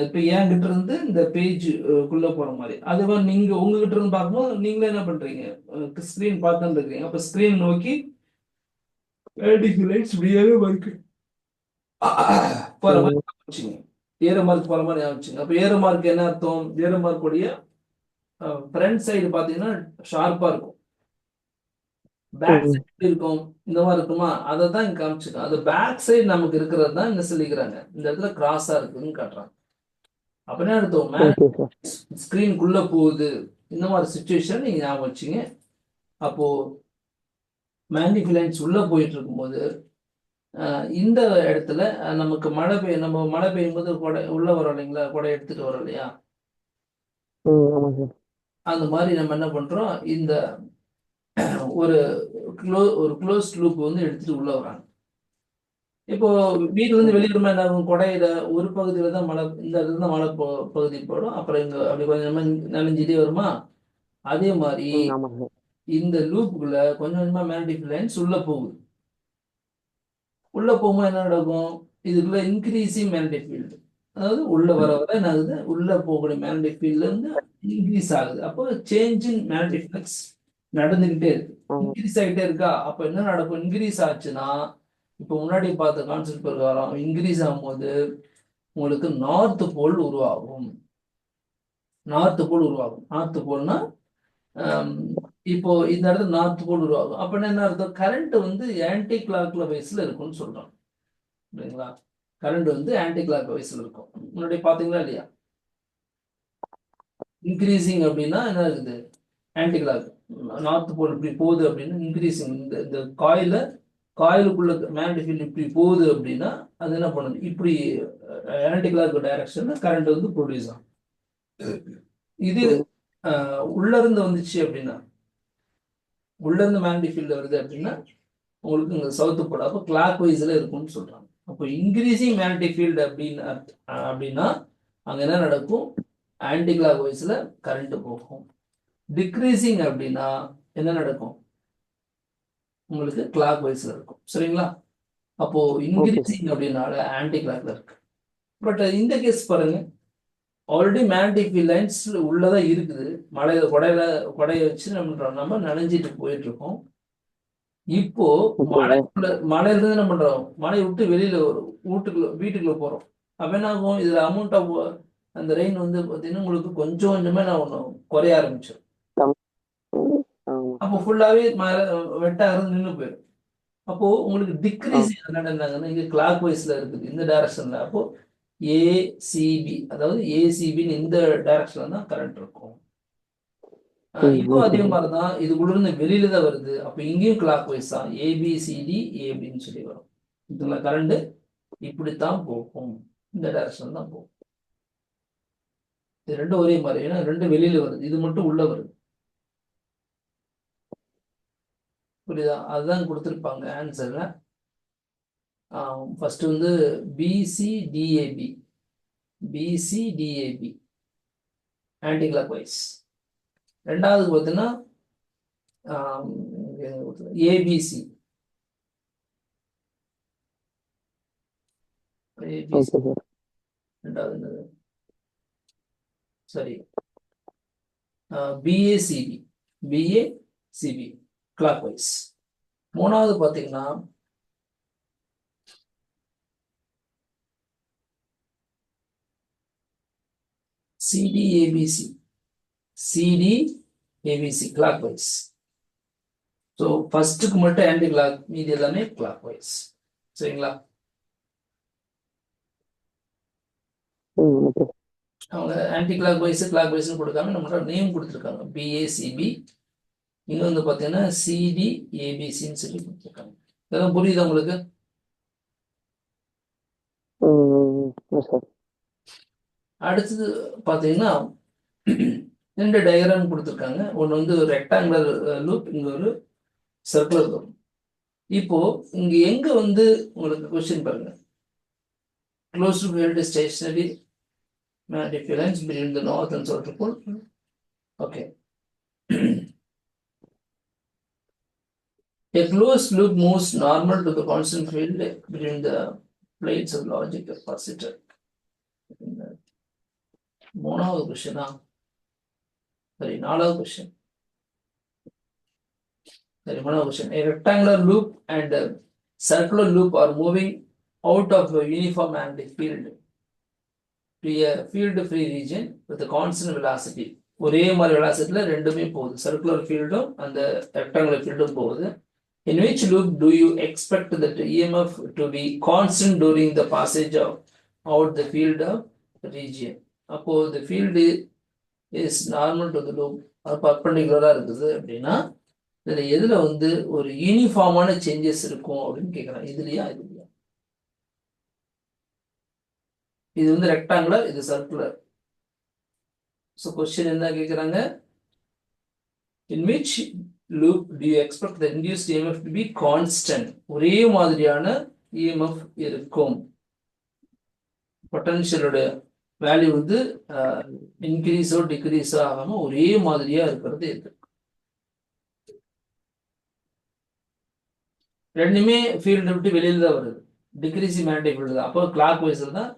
இப்போ என்கிட்ட இருந்து இந்த பேஜ் குள்ள போற மாதிரி, அதுவே நீங்க உங்ககிட்ட இருந்து பார்க்கும்போது நீங்களே என்ன பண்றீங்க, ஸ்கிரீன் பார்த்துட்டு இருக்கீங்க. அப்ப ஸ்கிரீன் நோக்கி மேக்னடிக் ஃபீல்ட் லைன்ஸ் இப்படியே இருக்கு போற மாதிரி வச்சுங்க. ஏரோ மார்க் போற மாதிரி ஆச்சுங்க. அப்ப ஏரோ மார்க் என்ன அர்த்தம், ஏரோ மார்க் உடைய ஃப்ரண்ட் சைடு பாத்தீங்கன்னா ஷார்ப்பா இருக்கும், பேக் சைடு எப்படி இருக்கும், இந்த மாதிரி இருக்குமா, அதை தான் இங்க காமிச்சிருக்கோம். அது பேக் சைடு நமக்கு இருக்கிறது தான் இங்க சொல்லிக்கிறாங்க, இந்த இடத்துல கிராஸா இருக்குன்னு காட்டுறாங்க. அப்ப என்ன அர்த்தம், ஓகே சார். ஸ்கிரீனுக்குள்ள போகுது, இந்த மாதிரி சுச்சுவேஷன் நீங்க ஞாபகம் வச்சுங்க. அப்போ மேக்னெட்டிக் லைன்ஸ் உள்ள போயிட்டு இருக்கும்போது இந்த இடத்துல நமக்கு நம்ம மழை பெய்யும் போது கொடை உள்ள வரோம் இல்லைங்களா, கொடை எடுத்துட்டு வரோம் இல்லையா, ஆமாம் சார். அந்த மாதிரி நம்ம என்ன பண்றோம், இந்த ஒரு ஒரு க்ளோஸ்ட் லூப் வந்து எடுத்துட்டு உள்ள வராங்க. இப்போ வீட்டுல இருந்து வெளியிடுமா என்ன ஆகும், கொடையில ஒரு பகுதியில தான் மழை, இந்த இடத்துல தான் மழை பகுதி போடும், அப்புறம் இங்க அப்படி கொஞ்சமா நனைஞ்சிட்டே வருமா. அதே மாதிரி ஆமாம் சார். இந்த லூப்புக்குள்ள கொஞ்சம் கொஞ்சமா மேக்னெட்டிக் லைன்ஸ் உள்ள போகுது. உள்ள போகும்போது என்ன நடக்கும், இதுக்குள்ள இன்க்ரீசிங் மேக்னெட்டிக் ஃபீல்டு, அதாவது உள்ள வர வர என்ன ஆகுது, உள்ள போகக்கூடிய மேக்னெட்டிக் ஃபீல்ட்ல இருந்து இன்க்ரீஸ் ஆகுது. அப்போ சேஞ்ச் இன் மேக்னெட்டிக் ஃப்ளக்ஸ் நடந்துகிட்டே இருக்கு, இன்க்ரீஸ் ஆகிட்டே இருக்கா. அப்ப என்ன நடக்கும், இன்க்ரீஸ் ஆச்சுன்னா, இப்போ முன்னாடி பார்த்த கான்செப்ட் பிரகாரம் இன்க்ரீஸ் ஆகும்போது உங்களுக்கு நார்த் போல் உருவாகும். நார்த் போல் உருவாகும். நார்த் போல்னா இப்போ இந்த இடத்துல நார்த் போல் உருவாகும். அப்ப என்ன அர்த்தம், கரண்ட் வந்து ஆன்டி கிளாக் வைஸ்ல இருக்கும்னு சொல்றோம். சரிங்களா? கரண்ட் வந்து ஆன்டி கிளாக் வைஸ்ல இருக்கும். முன்னாடி பாத்தீங்களா இல்லையா, இன்க்ரீசிங் அப்படின்னா என்ன இருக்குது, ஆன்டி கிளாக், நார்த் போல் இப்படி போகுது அப்படின்னு இன்க்ரீசிங், இந்த காயிலுக்குள்ள மேக்னெட்டிக் ஃபீல்ட் இப்படி போகுது அப்படின்னா அது என்ன பண்ணுது, இப்படி ஆன்டி கிளாக் டைரக்ஷன்ல கரண்ட் வந்து ப்ரொடியூஸ் ஆகும். இது உள்ள இருந்து வந்துச்சு அப்படின்னா, உள்ள இருந்து மேக்னெட்டிக் ஃபீல்டு வருது அப்படின்னா உங்களுக்கு இங்க சவுத் போல், அப்போ கிளாக் வைஸ்ல இருக்கும்னு சொல்றாங்க. அப்போ இன்க்ரீசிங் மேக்னெட்டிக் ஃபீல்டு அப்படின்னா அங்க என்ன நடக்கும், ஆன்டி கிளாக் வைஸ்ல கரண்ட் போகும். டிக்ரீசிங் அப்படின்னா என்ன நடக்கும், உங்களுக்கு கிளாக் வைஸ்ல இருக்கும். சரிங்களா? அப்போ இன்க்ரீசிங் அப்படின்னால ஆன்டி கிளாக்ல இருக்கு. பட் இந்த கேஸ் பாருங்க, ஆல்ரெடி மேக்னெட்டிக் ஃபீல்ட் லைன்ஸ் உள்ளதான் இருக்குது, கொடையை வச்சு நம்ம நனைஞ்சிட்டு போயிட்டு இருக்கோம். இப்போ மலையில இருந்து என்ன பண்றோம், மலையை விட்டு வெளியில வீட்டுக்குள்ள போறோம். அப்ப என்ன ஆகும், இதுல அமௌண்ட் ஆஃப் அந்த ரெயின் வந்து பாத்தீங்கன்னா உங்களுக்கு கொஞ்சம் கொஞ்சமே நான் ஒண்ணு குறைய ஆரம்பிச்சிடும். அப்போ ஃபுல்லாவே வெட்டாக இருந்து நின்று போயிடும். அப்போ உங்களுக்கு டிக்ரீஸ் என்னன்னா இங்க கிளாக் வைஸ்ல இருக்குது இந்த டைரக்ஷன்ல. அப்போ ஏசிபி, அதாவது ஏசிபின்னு இந்த டைரக்ஷன்ல தான் கரண்ட் இருக்கும். இதுவும் அதே மாதிரிதான், இதுக்குள்ள இருந்து வெளியில தான் வருது. அப்ப இங்கேயும் கிளாக் வைஸ் தான், ஏபிசிடி அப்படின்னு சொல்லி வரும். இதுல கரண்ட் இப்படித்தான் போகும், இந்த டைரக்ஷன் தான் போகும். இது ரெண்டும் ஒரே மாதிரி, ஏன்னா ரெண்டும் வெளியில வருது, இது மட்டும் உள்ள வருது. புரியுதா? அதுதான் கொடுத்துருப்பாங்க ஆன்சர்ல. ஃபர்ஸ்ட் வந்து பிசிடிஏபி, பிசிடிஏபி ஆன்டி கிளாக் வைஸ். ரெண்டாவது பார்த்தீங்கன்னா ஏபிசி. ABC okay sir. ரெண்டாவது என்னது? சரி, பிஏசிபி. பிஏசிபி கிளாக் வைஸ். மூணாவது பார்த்தீங்கன்னா CDABC. CDABC clockwise. So ஃபர்ஸ்ட்டுக்கு மட்டும் ஆன்டி கிளாக், மீதி எல்லாமே கிளாக் வைஸ். சரிங்களா? ஓகே. அவங்க ஆன்டி கிளாக் வைஸ் கிளாக் வைஸ்னு கொடுக்காம நம்மளோட நேம் கொடுத்துருக்காங்க, பிஏசிபி. இங்க வந்து பார்த்தீங்கன்னா சிடிஏபிசின்னு சொல்லி கொடுத்துருக்காங்க. இதெல்லாம் புரியுதா உங்களுக்கு? சார். அடுத்தது பார்த்தீங்கன்னா ரெண்டு டயக்ராம் கொடுத்துருக்காங்க. ஒன்று வந்து ஒரு ரெக்டாங்குலர் லூப், இங்க ஒரு சர்க்குலர் லூப். இப்போ இங்க எங்க வந்து உங்களுக்கு கொஸ்டின் பாருங்க, close to field stationary difference between the north and south pole. Okay. A closed loop moves normal to the constant field between the plates of logic capacitor. மூணாவது கொஸ்டினா? சரி, நாலாவது கொஸ்டின். சரி, மூணாவது question. A rectangular loop and a circular loop are moving out of a uniform magnetic field to a field free region with a constant velocity. ஒரே மாதிரி வெலாசிட்டில ரெண்டுமே போகுது, circular ஃபீல்டும் அந்த ரெக்டாங்குலர் ஃபீல்டும் போகுது. In which loop do you expect that EMF to be constant during the passage of out the field of region? அப்போ the field is normal to the loop, பர்பெண்டிகுலரா இருக்குது அப்படின்னா இதுல எதுல வந்து ஒரு யூனிஃபார்மான சேஞ்சஸ் இருக்கும் அப்படின்னு கேட்கறாங்க. இதுலயா இதுலயா? இது வந்து ரெக்டாங்குலர், இது சர்க்குலர். ஸோ கொஸ்டின் என்ன கேட்குறாங்க? In which loop do you expect the induced EMF to be constant? ஒரே மாதிரியான EMF இருக்கும். பொட்டன்ஷியலோட வேல்யூ வந்து இன்க்ரீஸோ டிக்ரீஸோ ஆகாம ஒரே மாதிரியா இருக்கிறது எது? ரெண்டுமே ஃபீல்டு விட்டு வெளியில தான் வருது, டிக்ரீசிங் மேக்னெட்டிக் ஃபீல்டு தான். அப்போ கிளாக் வைஸ்ல தான்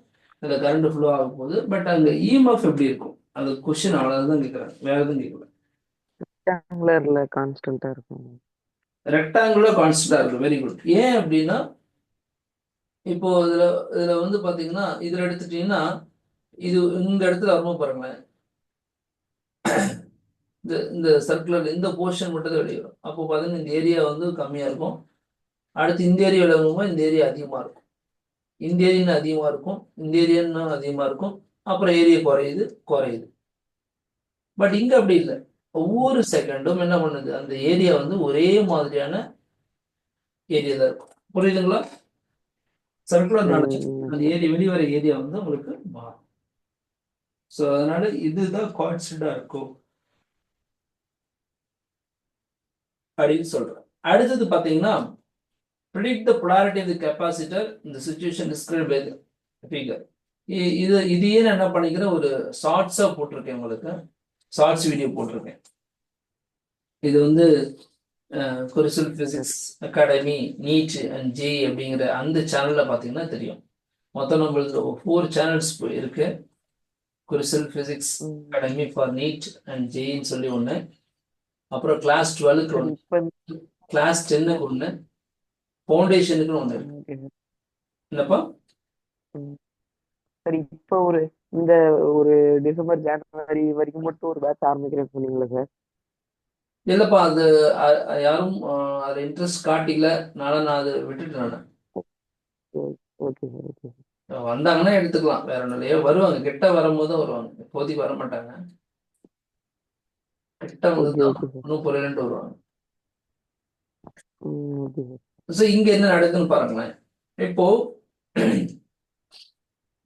அந்த கரண்ட் ஃப்ளோ ஆக போகுது. பட் அங்க EMF எப்படி இருக்கும்? அந்த கொஸ்டின் அவ்வளவுதான் கேட்குறாங்க, வேற எதுவும் கேட்கல. ரெக்டாங்குலர்ல கான்ஸ்டன்டா இருக்கும். ரெக்டாங்குலர் கான்ஸ்டன்டா இருக்கும். Very good. ஏன் அப்படின்னா இப்போ இதுல இதுல வந்து பாத்தீங்கன்னா இதுல எடுத்துட்டீங்கன்னா இது இந்த இடத்துல வரும்போது பாருங்களேன், இந்த சர்க்குலர் இந்த போர்ஷன் மட்டும் தான் வெளியே வரும். அப்போ பாத்தீங்கன்னா இந்த ஏரியா வந்து கம்மியா இருக்கும். அடுத்து இந்த ஏரியாவில் வரும்போது இந்த ஏரியா அதிகமா இருக்கும். இந்த ஏரியா அதிகமா இருக்கும், இந்த ஏரியா அதிகமா இருக்கும். அப்புறம் ஏரியா குறையுது குறையுது. பட் இங்க அப்படி இல்லை. ஒவ்வொரு செகண்டும் என்ன பண்ணுது, அந்த ஏரியா வந்து ஒரே மாதிரியான ஏரியா தான் இருக்கும். புரியுதுங்களா? சர்க்குலர் அந்த ஏரியா வெளிவர ஏரியா வந்து உங்களுக்கு மாறும். ஸோ அதனால இதுதான் கான்ஸ்டன்டா இருக்கும் அப்படின்னு சொல்றேன். அடுத்தது பாத்தீங்கன்னா predict the polarity of the capacitor in the situation described by the figure. இதையே நான் என்ன பண்ணிக்கிறேன், ஒரு ஷார்ட்ஸா போட்டிருக்கேன், உங்களுக்கு ஷார்ட்ஸ் வீடியோ போட்டிருக்கேன். இது வந்து crucial physics academy, NEET and JEE அப்படிங்கிற அந்த சேனல்ல பாத்தீங்கன்னா தெரியும். மொத்தம் நம்மளுக்கு 4 சேனல்ஸ் இருக்கு. Crucial physics academy for NEET and ஜேன்னு சொல்லி ஒண்ணு, அப்புறம் கிளாஸ் 12க்கு ஒன்று, கிளாஸ் 10க்கு ஒன்று, ஃபவுண்டேஷனுக்கு ஒன்று இருக்கு. என்னப்பா? சரி, இப்போ இந்த ஒரு டிசம்பர் ஜனவரி வரைக்கும் மட்டும் ஒரு பேட்ச் ஆரம்பிக்கிறேன்னு சொன்னீங்களா சார்? இல்லப்பா, அது யாரும் அது இன்ட்ரெஸ்ட் காட்டிக்கல, நான் அதை விட்டுட்டேன். Okay sir, okay sir. வந்தாங்கன்னா எடுத்துக்கலாம், வேற ஒன்றும் இல்லையா. வருவாங்க, கிட்ட வரும்போது வருவாங்க, இப்போதைக்கு வர மாட்டாங்க. கிட்ட வந்து ஒன்றும் புரியலன்ட்டு வருவாங்க. ஸோ இங்க என்ன நடக்குன்னு பாருங்களேன். இப்போ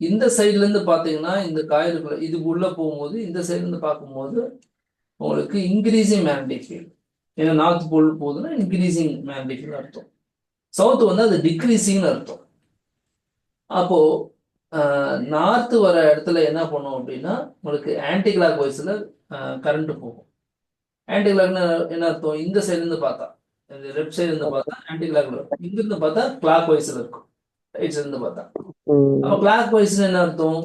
இந்த சைட்ல இருந்து பாத்தீங்கன்னா இந்த காயிலுக்குள்ள இது உள்ள போகும்போது இந்த சைட்ல இருந்து பார்க்கும்போது உங்களுக்கு இன்க்ரீசிங் மேக்னெட்டிக் ஃபீல்ட். ஏன்னா நார்த் போல் போகுதுன்னா இன்க்ரீசிங் மேக்னெட்டிக் ஃபீல்ட் அர்த்தம், சவுத் வந்து அது டிக்ரீசிங்னு அர்த்தம். அப்போ நார்த் வர இடத்துல என்ன பண்ணும் அப்படின்னா உங்களுக்கு ஆன்டி கிளாக் வைஸ்ல கரண்ட் போகும். ஆன்டி கிளாக்னா என்ன அர்த்தம்? இந்த சைடுல இருந்து பார்த்தா, இந்த லெஃப்ட் சைடு இருந்து பார்த்தா ஆன்டி கிளாக்ல இருக்கும். இங்க இருந்து பார்த்தா கிளாக் வைஸ்ல இருக்கும், ரைட் சைடு இருந்து பார்த்தா. அப்ப ம். கிளாக் வைஸ்ல என்ன அர்த்தம்?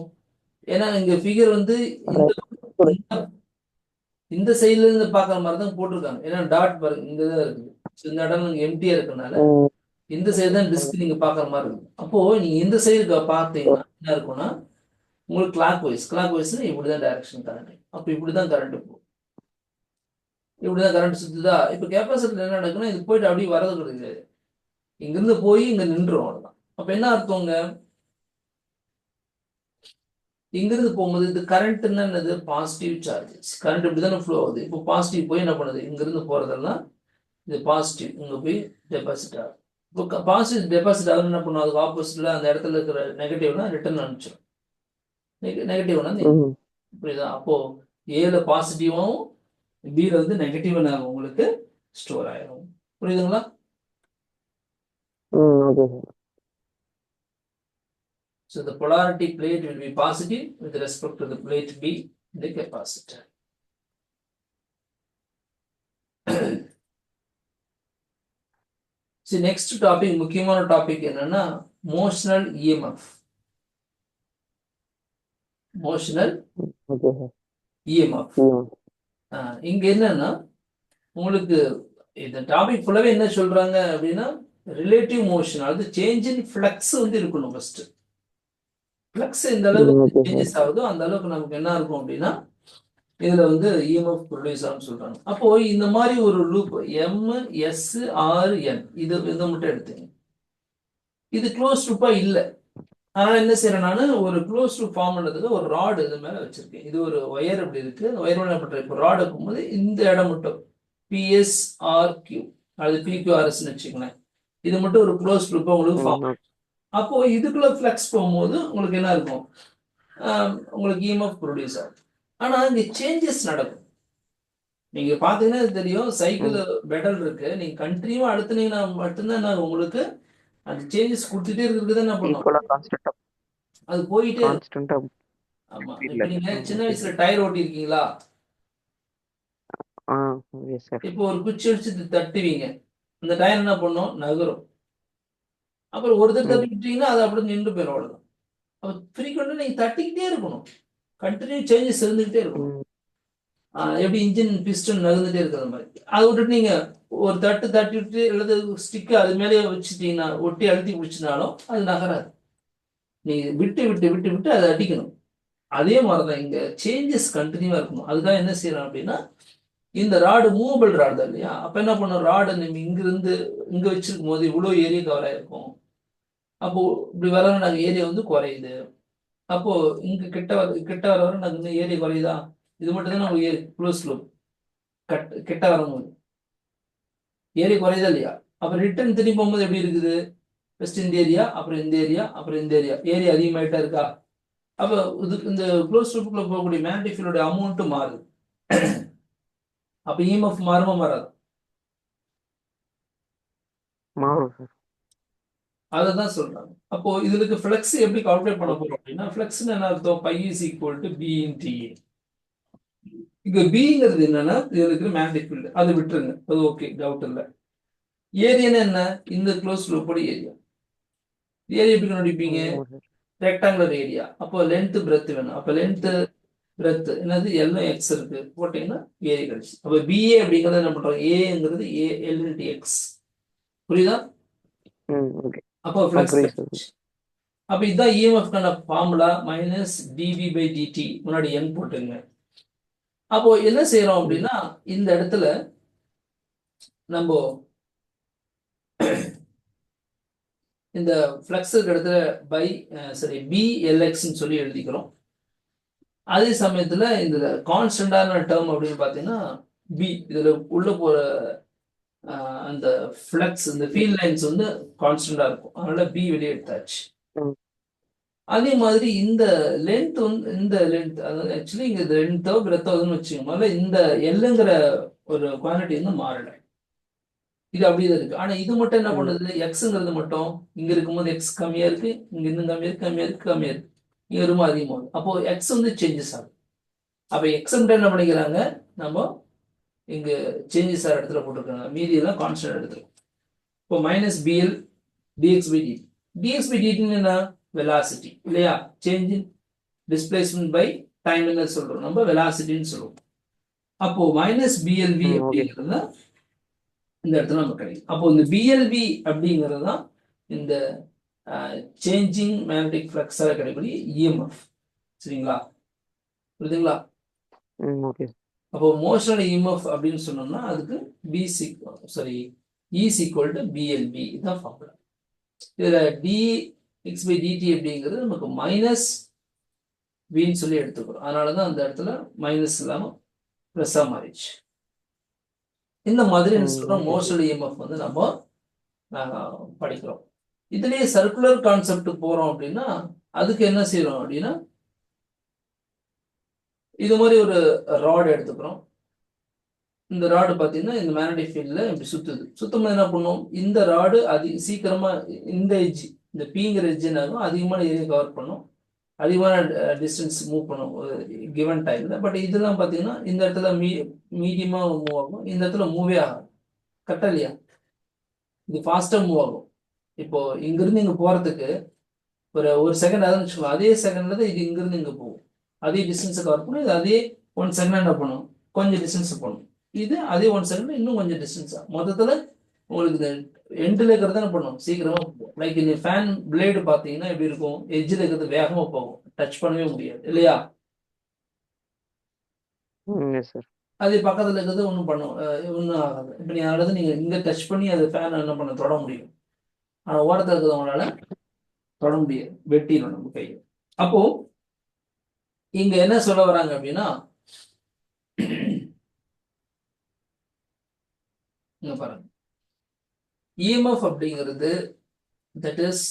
ஏன்னா இங்க ஃபிகர் வந்து இந்த ரைட். இந்த இந்த சைடுல இருந்து பார்க்குற மாதிரி தான் போட்டிருக்காங்க. ஏன்னா டாட் பாருங்க இங்க தான் இருக்குது. So, இந்த இடம் எம்டியா இருக்கனால ம். இந்த சைடு தான் டிஸ்க் நீங்க பார்க்குற மாதிரி இருக்கும். அப்போ நீங்க இந்த சைடு பார்த்தீங்கன்னா என்ன இருக்கும்னா உங்களுக்கு கிளாக் வைஸ்ல இப்படிதான் டைரக்ஷன் கரண்ட். அப்போ இப்படிதான் கரண்ட் போகும். இப்படிதான் கரண்ட் சுத்துதா? இப்போ கெப்பாசிட்டர் என்ன நடக்குன்னா இது போயிட்டு அப்படியே வரது கிடையாது. இங்கிருந்து போய் இங்க நின்றும் அவ்வளவுதான். அப்ப என்ன அர்த்தங்க? இங்கிருந்து போகும்போது இது கரண்ட் என்னது? Positive charges. கரண்ட் இப்படிதானே ஃப்ளோ ஆகுது. இப்போ பாசிட்டிவ் போய் என்ன பண்ணுது? இங்கிருந்து போறதெல்லாம் இது பாசிட்டிவ் இங்க போய் டெபாசிட் ஆகும். இப்போ பாசிட்டிவ் டெபாசிட் ஆகுது என்ன பண்ணும்? அதுக்கு ஆப்போசிட்ல அந்த இடத்துல இருக்கிற நெகட்டிவ்னா ரிட்டர்ன் அனுப்பிச்சிடும். நெகட்டிவ்னா ம். புரியுதா? அப்போ ஏல பாசிட்டிவாகவும் பில வந்து நெகட்டிவ் உங்களுக்கு ஸ்டோர் ஆயிரும். புரியுதுங்களா? ம். Okay sir. So the polarity plate will be positive with respect to the plate B, the capacitor. See, next topic, முக்கியமான டாபிக் என்னன்னா motional EMF. Motional okay sir. EMF. ம். இங்க என்னன்னா உங்களுக்கு இந்த டாபிக் ஃபுல்லாவே என்ன சொல்றாங்க அப்படின்னா ரிலேட்டிவ் மோஷன், அது சேஞ்ச் இன் ஃப்ளக்ஸ் வந்து இருக்கணும். ஃபர்ஸ்ட் ஃப்ளக்ஸ் எந்த அளவுக்கு ஓகே சார். சேஞ்சஸ் ஆகுதோ அந்த அளவுக்கு நமக்கு என்ன இருக்கும் அப்படின்னா இதுல வந்து இஎம்எஃப் ப்ரொடியூஸ் ஆகும்னு சொல்றாங்க. அப்போ இந்த மாதிரி ஒரு loop M, S, R, N இதை மட்டும் எடுத்துங்க. இது க்ளோஸ் லூப்பா இல்ல. அதனால என்ன செய்யறேன் நானு, ஒரு க்ளோஸ் லூப் ஃபார்ம் பண்ணதுக்கு ஒரு ராடு இது மேல வச்சிருக்கேன். இது ஒரு ஒயர் இப்படி இருக்கு. அந்த ஒயர் என்ன பண்றேன், இப்போ ராடு இருக்கும்போது இந்த இடம் மட்டும் PSRQ அது PQRSன்னு வச்சுக்கோங்களேன். இது மட்டும் ஒரு க்ளோஸ் லூப்பா உங்களுக்கு ஃபார்ம். ம். அப்போ இதுக்குள்ள ஃப்ளக்ஸ் போகும்போது உங்களுக்கு என்ன இருக்கும், உங்களுக்கு இஎம்எஃப் ப்ரொடியூஸ் ஆகும். ஆனா இங்க சேஞ்சஸ் நடக்கும். நீங்க பாத்தீங்கன்னா தெரியும், சைக்கிள் ம். பெடல் இருக்கு. நீங்க கண்டினியூவா அழுத்துனீங்கன்னா மட்டும்தான் நான் உங்களுக்கு அந்த சேஞ்சஸ் கொடுத்துட்டே இருக்கிறது என்ன பண்ணும், ஈக்குவலா கான்ஸ்டன்டா அது போயிட்டே இருக்கும். கான்ஸ்டன்டா ஆமா, ஸ்பீட்ல. இப்ப நீங்க சின்ன ஓகே வயசுல சார். டயர் ஓட்டி இருக்கீங்களா? ஆ. Yes sir. இப்போ ஒரு குச்சி அடிச்சு தட்டுவீங்க, அந்த டயர் என்ன பண்ணும், நகரும். அப்புறம் ஒரு தடவை ம். தட்டி விட்டீங்கன்னா அது அப்படி நின்று போயிடும், அவ்வளவுதான். அப்ப ஃப்ரீக்வெண்டா நீங்க தட்டிக்கிட்டே இருக்கணும், கண்டினியூ சேஞ்சஸ் இருந்துகிட்டே இருக்கணும். ம். எப்படி இன்ஜின் பிஸ்டன் நகர்ந்துட்டே இருக்கிற மாதிரி. அதை விட்டுட்டு நீங்க ஒரு தட்டு தட்டி விட்டு அல்லது ஸ்டிக் அது மேலேயே வச்சுட்டீங்கன்னா ஒட்டி அழுத்தி பிடிச்சினாலும் அது நகராது. நீங்க விட்டு விட்டு விட்டு விட்டு அதை அடிக்கணும். அதே மாதிரிதான் இங்க சேஞ்சஸ் கண்டினியூவா இருக்கணும். அதுதான் என்ன செய்யறோம் அப்படின்னா, இந்த ராடு மூவபிள் ராடு தான் இல்லையா? அப்ப என்ன பண்ணும், ராடு நம்ம இங்கிருந்து இங்க வச்சிருக்கும் போது இவ்வளவு ஏரியா கவர் ஆயிருக்கும். அப்போ இப்படி வர நாங்க ஏரியா வந்து குறையுது. அப்போ இங்க கிட்ட வர வர நாங்க இன்னும் ஏரியா குறையுதா? இது மட்டும் தான் நம்ம க்ளோஸ் லூப். கிட்ட வரும்போது ஏரியா குறையுதா இல்லையா? அப்ப ரிட்டர்ன் திரும்பி போகும்போது எப்படி இருக்குது, ஃபர்ஸ்ட் இந்த ஏரியா, அப்புறம் இந்த ஏரியா, அப்புறம் இந்த ஏரியா, ஏரியா அதிகமாயிட்டா இருக்கா? அப்ப இது இந்த க்ளோஸ் லூப்புக்குள்ள போகக்கூடிய மேக்னெட்டிக் ஃபீல்டோட அமௌண்ட் மாறுது. அப்ப இஎம்எஃப் மாறுமா மாறாது? மாறும் சார். அதை தான் சொல்றாங்க. அப்போ இதுக்கு ஃப்ளக்ஸ் எப்படி கால்குலேட் பண்ண போறோம் அப்படின்னா, ஃப்ளக்ஸ்னு என்ன அர்த்தம், phi is equal to B in T. இங்க பிங்கிறது என்னன்னா இதுல இருக்கிற மேக்னெட்டிக் ஃபீல்டு, அதை விட்டுருங்க, அது ஓகே, டவுட் இல்லை. ஏரியான்னு என்ன, இந்த க்ளோஸ் லூப்போட ஏரியா. ஏரியா எப்படி கண்டுபிடிப்பீங்க, ஆமா சார். Rectangular area. அப்போ லென்த் பிரெத் வேணும். அப்ப லென்த் பிரெத் என்னது, எல்லாம் எக்ஸ் இருக்கு, போட்டீங்கன்னா ஏரியா கிடைச்சு. அப்ப பிஏ அப்படிங்கறது என்ன பண்றோம், ஏங்கிறது ஏ எல் இன்டு எக்ஸ். புரியுதா? ம். ஓகே. அப்போ ஆ, ஃப்ளக்ஸ் புரியுது சார். கிடைச்சு. அப்ப இதுதான் இஎம்எஃப் கான formula, minus DV by DT, முன்னாடி என் போட்டுங்க. அப்போ என்ன செய்யறோம் ம். அப்படின்னா, இந்த இடத்துல நம்ம இந்த ஃப்ளக்ஸ் இடத்துல பை சரி பிஎல்எக்ஸ்ன்னு சொல்லி எழுதிக்கிறோம். அதே சமயத்துல இந்த கான்ஸ்டன்டான டேர்ம் அப்படின்னு பாத்தீங்கன்னா பி, இதுல உள்ள போற அந்த ஃப்ளக்ஸ், இந்த ஃபீல்ட் லைன்ஸ் வந்து கான்ஸ்டன்டா இருக்கும். அதனால பி வெளியே எடுத்தாச்சு. ம். அதே மாதிரி இந்த லென்த் வந்து, இந்த லென்த் அதாவது ஆக்சுவலி இங்க லென்த்தோ பிரெத்தோன்னு வச்சுக்கோங்க, இந்த எல்லுங்கிற ஒரு குவான்டிட்டி வந்து மாறல. இது அப்படியே இருக்கு. ஆனா இது மட்டும் என்ன ம். பண்ணுது, எக்ஸ்ங்கிறது மட்டும் இங்க இருக்கும்போது எக்ஸ் கம்மியா இருக்கு, இங்க இன்னும் கம்மியா இருக்கு, கம்மியா இருக்கு, கம்மியா இருக்கு, இங்க ரொம்ப அதிகமாகுது. அப்போ எக்ஸ் வந்து சேஞ்சஸ் ஆகுது. அப்ப எக்ஸ் என்ன பண்ணிக்கிறாங்க நம்ம இங்க சேஞ்சஸ் ஆகிற இடத்துல போட்டிருக்காங்க, மீதி எல்லாம் கான்ஸ்டன்ட் எடுத்துரும். இப்போ minus P L D X by D T. D X by டிடின்னு என்ன? வெலாசிட்டி இல்லையா? Change in displacement by time என்ன சொல்றோம் நம்ம? வெலாசிட்டின்னு சொல்லுவோம். அப்போ மைனஸ் பிஎல்வி ஓகே. அப்படிங்கிறது இந்த இடத்துல நமக்கு கிடைக்கும். அப்போ இந்த பிஎல்வி அப்படிங்கிறது தான் இந்த சேஞ்சிங் மேக்னெட்டிக் ஃப்ளக்ஸால கிடைக்கக்கூடிய இஎம்எஃப். சரிங்களா? புரியுதுங்களா? ஓகே. அப்போ மோஷனல் இஎம்எஃப் அப்படின்னு சொன்னோம்னா அதுக்கு E ஈக்குவல் டு பிஎல்வி இதுதான் ஃபார்முலா. இதுல dx by dt அப்படிங்கிறது நமக்கு மைனஸ் வின்னு சொல்லி எடுத்துக்கிறோம். அதனாலதான் அந்த இடத்துல மைனஸ் இல்லாம பிளஸ்ஸா மாறிடுச்சு. இந்த மாதிரி என்ன சொல்றோம்? மோஷனல் இஎம்எஃப் வந்து நம்ம படிக்கிறோம். இதுலயே சர்க்குலர் கான்செப்ட் போறோம் அப்படின்னா அதுக்கு என்ன செய்யறோம் அப்படின்னா, இது மாதிரி ஒரு ராட் எடுத்துக்கிறோம். இந்த ராடு பார்த்தீங்கன்னா இந்த மேக்னெட்டிக் ஃபீல்டில் இப்படி சுற்றுது. சுத்தமாக என்ன பண்ணும்? இந்த ராடு சீக்கிரமாக இந்த எட்ஜ், இந்த பிங்கிற எட்ஜ் என்ன ஆகும்? அதிகமான ஏரியா கவர் பண்ணும், அதிகமான டிஸ்டன்ஸ் மூவ் பண்ணும் ஒரு கிவன் டைமில். பட் இதெல்லாம் பார்த்தீங்கன்னா இந்த இடத்துல மீடியமாக மூவ் ஆகும், இந்த இடத்துல மூவே ஆகும். கரெக்டா இல்லையா? இது ஃபாஸ்ட்டாக மூவ் ஆகும். இப்போ இங்கிருந்து இங்கே போகிறதுக்கு ஒரு செகண்ட் ஆகுதுன்னு வச்சுக்கோங்க. அதே செகண்ட்ல தான் இது இங்கிருந்து இங்கே போகும், அதே டிஸ்டன்ஸை கவர் பண்ணும். இது அதே 1 செகண்ட் என்ன பண்ணும்? கொஞ்சம் டிஸ்டன்ஸ் பண்ணும். இது அதே 1 செகண்ட் இன்னும் கொஞ்சம் டிஸ்டன்ஸா. மொத்தத்துல உங்களுக்கு இந்த எண்டில் இருக்கிறது என்ன பண்ணும்? சீக்கிரமா போகும். லைக் இந்த ஃபேன் பிளேடு பார்த்தீங்கன்னா எப்படி இருக்கும்? எட்ஜில் இருக்கிறது வேகமா போகும், டச் பண்ணவே முடியாது இல்லையா? அது பக்கத்துல இருக்கிறது ஒன்றும் பண்ணும், ஒன்றும் ஆகாது. இப்போ நீ அதனால நீங்க இங்க டச் பண்ணி அது ஃபேன் என்ன பண்ண தொட முடியும், ஆனால் ஓரத்தில் இருக்கிறவங்களால தொட முடியாது, வெட்டிடும் நம்ம கையை. அப்போ இங்க என்ன சொல்ல வராங்க அப்படின்னா, இங்க பாருங்க, இஎம்எஃப் அப்படிங்கிறது தட் இஸ்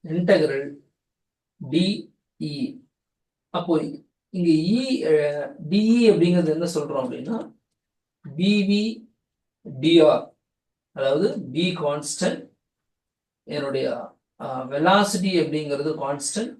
இன்டெகிரல் டிஇ. அப்போ இங்க டிஇ அப்படிங்கிறது என்ன சொல்றோம் அப்படின்னா பிவி டிஆர், அதாவது பி கான்ஸ்டன்ட், என்னுடைய வெலாசிட்டி அப்படிங்கிறது கான்ஸ்டன்ட்,